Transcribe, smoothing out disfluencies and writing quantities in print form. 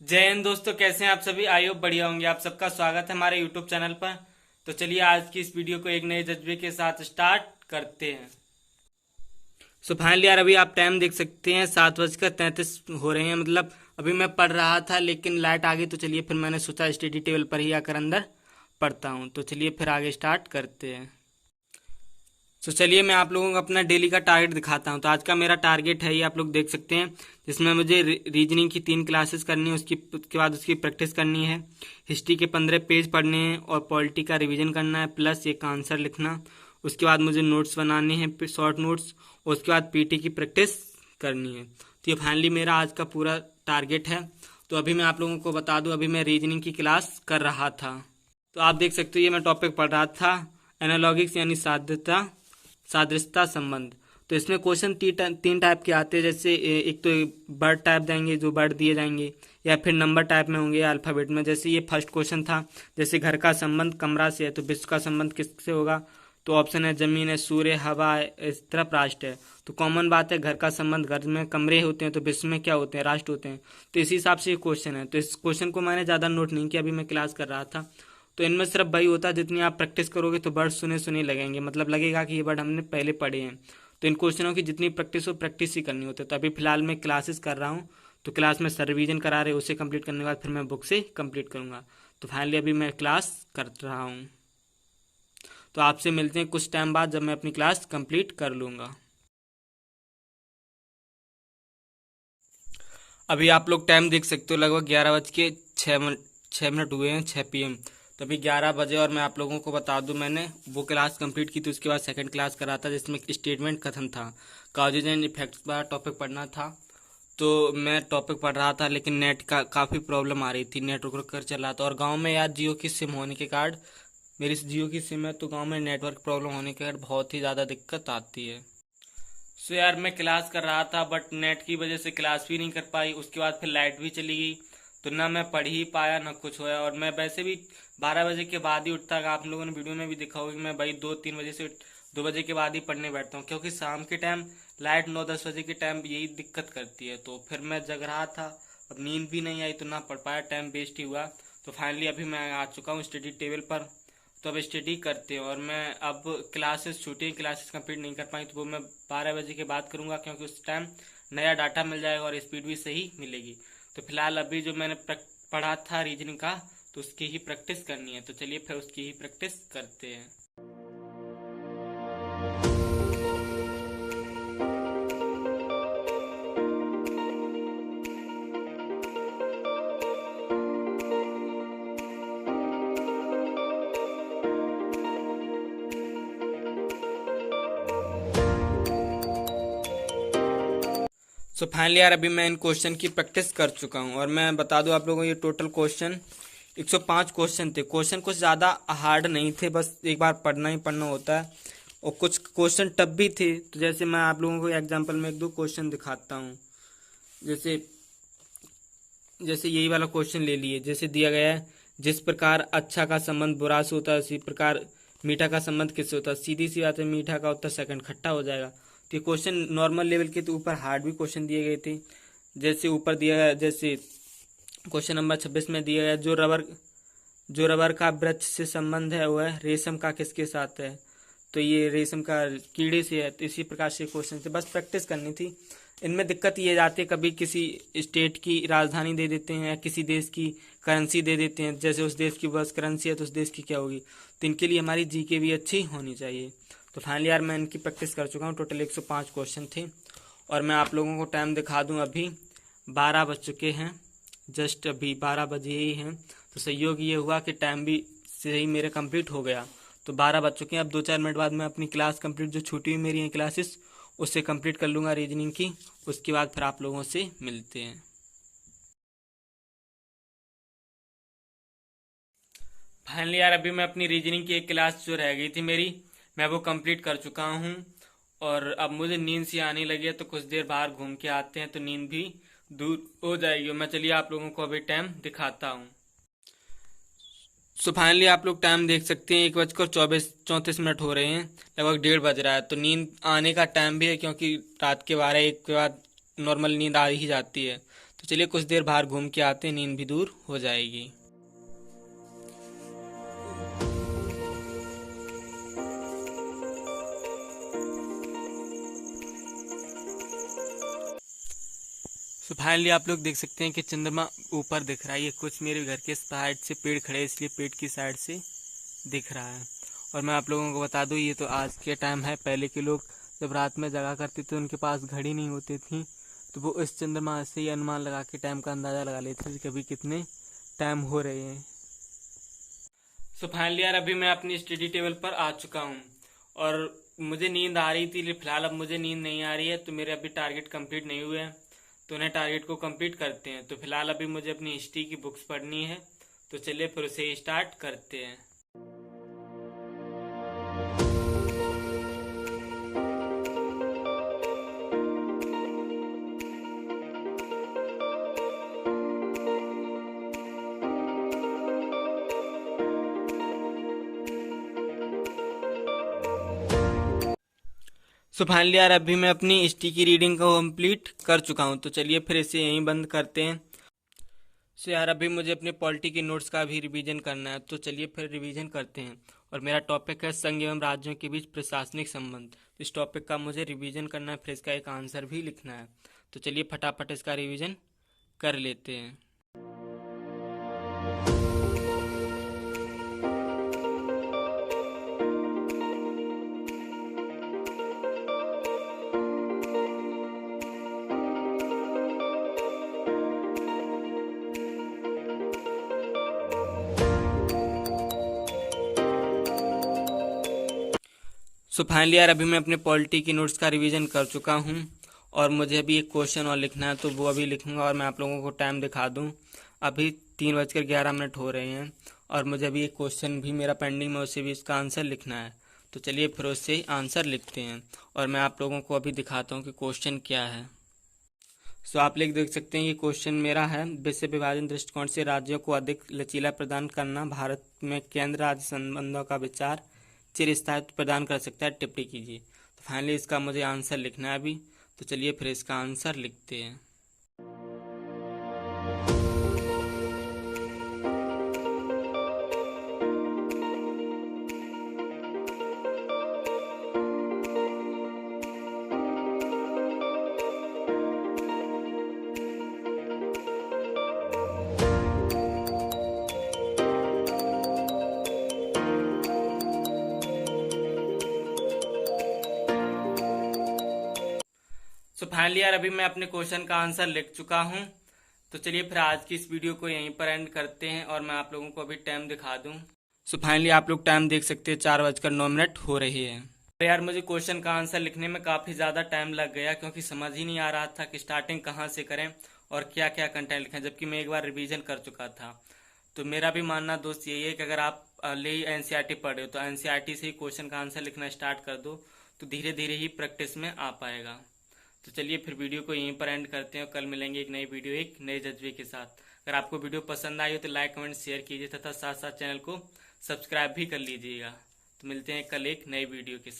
जय हिंद दोस्तों, कैसे हैं आप सभी। आई होप बढ़िया होंगे। आप सबका स्वागत है हमारे यूट्यूब चैनल पर। तो चलिए आज की इस वीडियो को एक नए जज्बे के साथ स्टार्ट करते हैं। सो फाइनली यार अभी आप टाइम देख सकते हैं 7:33 हो रहे हैं। मतलब अभी मैं पढ़ रहा था लेकिन लाइट आ गई, तो चलिए फिर मैंने सोचा स्टडी टेबल पर ही आकर अंदर पढ़ता हूँ। तो चलिए फिर आगे स्टार्ट करते हैं। तो चलिए मैं आप लोगों को अपना डेली का टारगेट दिखाता हूँ। तो आज का मेरा टारगेट है ये आप लोग देख सकते हैं, जिसमें मुझे रीजनिंग की 3 क्लासेस करनी है। उसके बाद उसकी प्रैक्टिस करनी है। हिस्ट्री के 15 पेज पढ़ने हैं और पॉलिटी का रिवीजन करना है, प्लस एक आंसर लिखना। उसके बाद मुझे नोट्स बनाने हैं, शॉर्ट नोट्स। और उसके बाद पीटी की प्रैक्टिस करनी है। तो ये फाइनली मेरा आज का पूरा टारगेट है। तो अभी मैं आप लोगों को बता दूं, अभी मैं रीजनिंग की क्लास कर रहा था। तो आप देख सकते हो ये मैं टॉपिक पढ़ रहा था, एनालॉगिक्स यानी सादृश्यता संबंध। तो इसमें क्वेश्चन 3 टाइप के आते हैं। जैसे एक तो वर्ड टाइप देंगे, जो वर्ड दिए जाएंगे, या फिर नंबर टाइप में होंगे या अल्फाबेट में। जैसे ये फर्स्ट क्वेश्चन था, जैसे घर का संबंध कमरा से है, तो विश्व का संबंध किससे होगा। तो ऑप्शन है जमीन है, सूर्य, हवा है, इस तरफ राष्ट्र है। तो कॉमन बात है, घर का संबंध घर में कमरे होते हैं, तो विश्व में क्या होते हैं, राष्ट्र होते हैं। तो इसी हिसाब से ये क्वेश्चन है। तो इस क्वेश्चन को मैंने ज़्यादा नोट नहीं किया, अभी मैं क्लास कर रहा था। तो इनमें सिर्फ वही होता है, जितनी आप प्रैक्टिस करोगे तो वर्ड सुने सुने लगेंगे, मतलब लगेगा कि ये वर्ड हमने पहले पढ़े हैं। तो इन क्वेश्चनों की जितनी प्रैक्टिस हो, प्रैक्टिस ही करनी होती है। तो अभी फिलहाल मैं क्लासेस कर रहा हूँ। तो क्लास में सर रिवीजन करा रहे, उसे कंप्लीट करने के बाद फिर मैं बुक से कंप्लीट करूँगा। तो फाइनली अभी मैं क्लास कर रहा हूँ। तो आपसे मिलते हैं कुछ टाइम बाद, जब मैं अपनी क्लास कंप्लीट कर लूँगा। अभी आप लोग टाइम देख सकते हो, लगभग 11:06 हुए हैं, 6 PM। तो अभी 11 बजे, और मैं आप लोगों को बता दूं, मैंने वो क्लास कंप्लीट की थी। उसके बाद सेकंड क्लास करा था, जिसमें स्टेटमेंट कथन था, काउजेज एंड इफेक्ट्स का टॉपिक पढ़ना था। तो मैं टॉपिक पढ़ रहा था, लेकिन नेट का काफ़ी प्रॉब्लम आ रही थी, नेट रुक रुक कर चल रहा था। और गाँव में यार जियो की सिम होने के कारण, मेरी जियो की सिम है, तो गाँव में नेटवर्क प्रॉब्लम होने के कारण बहुत ही ज़्यादा दिक्कत आती है। सो यार मैं क्लास कर रहा था, बट नेट की वजह से क्लास भी नहीं कर पाई। उसके बाद फिर लाइट भी चली गई, तो ना मैं पढ़ ही पाया ना कुछ होया। और मैं वैसे भी 12 बजे के बाद ही उठता। आप लोगों ने वीडियो में भी देखा होगा कि मैं भाई 2-3 बजे से 2 बजे के बाद ही पढ़ने बैठता हूँ, क्योंकि शाम के टाइम लाइट 9-10 बजे के टाइम यही दिक्कत करती है। तो फिर मैं जग रहा था, अब नींद भी नहीं आई, तो ना पढ़ पाया, टाइम वेस्ट ही हुआ। तो फाइनली अभी मैं आ चुका हूँ स्टडी टेबल पर। तो अब स्टडी करते हैं। और मैं अब क्लासेस छूटी, क्लासेस कंप्लीट नहीं कर पाई, तो वो मैं 12 बजे के बाद करूँगा, क्योंकि उस टाइम नया डाटा मिल जाएगा और स्पीड भी सही मिलेगी। तो फिलहाल अभी जो मैंने पढ़ा था रीजनिंग का, तो उसकी ही प्रैक्टिस करनी है। तो चलिए फिर उसकी ही प्रैक्टिस करते हैं। सो फाइनली यार अभी मैं इन क्वेश्चन की प्रैक्टिस कर चुका हूँ। और मैं बता दूं आप लोगों को, ये टोटल क्वेश्चन 105 क्वेश्चन थे। क्वेश्चन कुछ ज़्यादा हार्ड नहीं थे, बस एक बार पढ़ना ही पढ़ना होता है। और कुछ क्वेश्चन टफ भी थे। तो जैसे मैं आप लोगों को एग्जांपल में 1-2 क्वेश्चन दिखाता हूँ। जैसे जैसे यही वाला क्वेश्चन ले लिए। जैसे दिया गया है, जिस प्रकार अच्छा का संबंध बुरा से होता है, उसी प्रकार मीठा का संबंध किससे होता है। सीधी सी बात है, मीठा का उत्तर सेकंड खट्टा हो जाएगा। तो ये क्वेश्चन नॉर्मल लेवल के, तो ऊपर हार्ड भी क्वेश्चन दिए गए थे। जैसे ऊपर दिया गया, जैसे क्वेश्चन नंबर 26 में दिया गया, जो रबर का वृक्ष से संबंध है वह रेशम का किसके साथ है। तो ये रेशम का कीड़े से है। तो इसी प्रकार से क्वेश्चन थे, बस प्रैक्टिस करनी थी। इनमें दिक्कत ये जाती है, कभी किसी स्टेट की राजधानी दे देते हैं, या किसी देश की करेंसी दे देते हैं। जैसे उस देश की बस करेंसी है, तो उस देश की क्या होगी। तो इनके लिए हमारी जीके भी अच्छी होनी चाहिए। तो फाइनली यार मैं इनकी प्रैक्टिस कर चुका हूँ। टोटल 105 क्वेश्चन थे। और मैं आप लोगों को टाइम दिखा दूँ, अभी 12 बज चुके हैं, जस्ट अभी 12 बजे ही हैं। तो सहयोग ये हुआ कि टाइम भी सही मेरे कंप्लीट हो गया। तो 12 बज चुके हैं। अब 2-4 मिनट बाद मैं अपनी क्लास कंप्लीट, जो छुट्टी हुई मेरी हैं क्लासेस, उससे कंप्लीट कर लूँगा रीजनिंग की। उसके बाद फिर आप लोगों से मिलते हैं। फाइनली यार अभी मैं अपनी रीजनिंग की एक क्लास जो रह गई थी मेरी, मैं वो कंप्लीट कर चुका हूँ। और अब मुझे नींद सी आने लगी है, तो कुछ देर बाहर घूम के आते हैं, तो नींद भी दूर हो जाएगी। मैं चलिए आप लोगों को अभी टाइम दिखाता हूँ। सो फाइनली आप लोग टाइम देख सकते हैं, 1:34 हो रहे हैं, लगभग 1:30 बज रहा है। तो नींद आने का टाइम भी है, क्योंकि रात के 12-1 के बाद नॉर्मल नींद आ ही जाती है। तो चलिए कुछ देर बाहर घूम के आते हैं, नींद भी दूर हो जाएगी। तो फाइनली आप लोग देख सकते हैं कि चंद्रमा ऊपर दिख रहा है। ये कुछ मेरे घर के साइड से पेड़ खड़े हैं, इसलिए पेड़ की साइड से दिख रहा है। और मैं आप लोगों को बता दूं, ये तो आज के टाइम है। पहले के लोग जब रात में जगा करते थे, उनके पास घड़ी नहीं होती थी, तो वो इस चंद्रमा से ही अनुमान लगा के टाइम का अंदाज़ा लगा लेते थे कभी कितने टाइम हो रहे हैं। सो फाइनली यार अभी मैं अपनी स्टडी टेबल पर आ चुका हूँ और मुझे नींद आ रही थी, फिलहाल अब मुझे नींद नहीं आ रही है। तो मेरे अभी टारगेट कंप्लीट नहीं हुए हैं, तो उन्हें टारगेट को कंप्लीट करते हैं। तो फिलहाल अभी मुझे अपनी हिस्ट्री की बुक्स पढ़नी है, तो चलिए फिर उसे स्टार्ट करते हैं। सो फाइनली यार अभी मैं अपनी हिस्ट्री की रीडिंग को कंप्लीट कर चुका हूँ, तो चलिए फिर इसे यहीं बंद करते हैं। सो यार अभी मुझे अपने पॉलिटी के नोट्स का भी रिवीजन करना है, तो चलिए फिर रिवीजन करते हैं। और मेरा टॉपिक है संघ एवं राज्यों के बीच प्रशासनिक संबंध। इस टॉपिक का मुझे रिवीजन करना है, फिर इसका एक आंसर भी लिखना है। तो चलिए फटाफट इसका रिवीजन कर लेते हैं। सो फाइनली यार अभी मैं अपने पॉलिटी की नोट्स का रिवीजन कर चुका हूँ और मुझे अभी एक क्वेश्चन और लिखना है, तो वो अभी लिखूंगा और मैं आप लोगों को टाइम दिखा दूँ। अभी 3:11 हो रहे हैं और मुझे अभी एक क्वेश्चन भी मेरा पेंडिंग में, उसे भी इसका आंसर लिखना है। तो चलिए फिर उससे आंसर लिखते हैं और मैं आप लोगों को अभी दिखाता हूँ कि क्वेश्चन क्या है। सो आप लोग देख सकते हैं कि क्वेश्चन मेरा है, विषय विभाजन दृष्टिकोण से राज्यों को अधिक लचीला प्रदान करना भारत में केंद्र राज्य संबंधों का विचार चिरस्थायित्व प्रदान कर सकता है, टिप्पणी कीजिए। तो फाइनली इसका मुझे आंसर लिखना है अभी, तो चलिए फिर इसका आंसर लिखते हैं। सो फाइनली यार अभी मैं अपने क्वेश्चन का आंसर लिख चुका हूँ, तो चलिए फिर आज की इस वीडियो को यहीं पर एंड करते हैं और मैं आप लोगों को अभी टाइम दिखा दूँ। सो फाइनली आप लोग टाइम देख सकते हैं, 4:09 हो रही है। तो यार मुझे क्वेश्चन का आंसर लिखने में काफ़ी ज़्यादा टाइम लग गया, क्योंकि समझ ही नहीं आ रहा था कि स्टार्टिंग कहाँ से करें और क्या क्या कंटेंट लिखें, जबकि मैं एक बार रिवीजन कर चुका था। तो मेरा भी मानना दोस्त यही है कि अगर आप ले एनसीईआरटी पढ़ रहे हो तो एनसीईआरटी से ही क्वेश्चन का आंसर लिखना स्टार्ट कर दो, तो धीरे धीरे ही प्रैक्टिस में आ पाएगा। तो चलिए फिर वीडियो को यहीं पर एंड करते हैं और कल मिलेंगे एक नई वीडियो एक नए जज्बे के साथ। अगर आपको वीडियो पसंद आई हो तो लाइक कमेंट शेयर कीजिए तथा साथ साथ चैनल को सब्सक्राइब भी कर लीजिएगा। तो मिलते हैं कल एक नई वीडियो के साथ।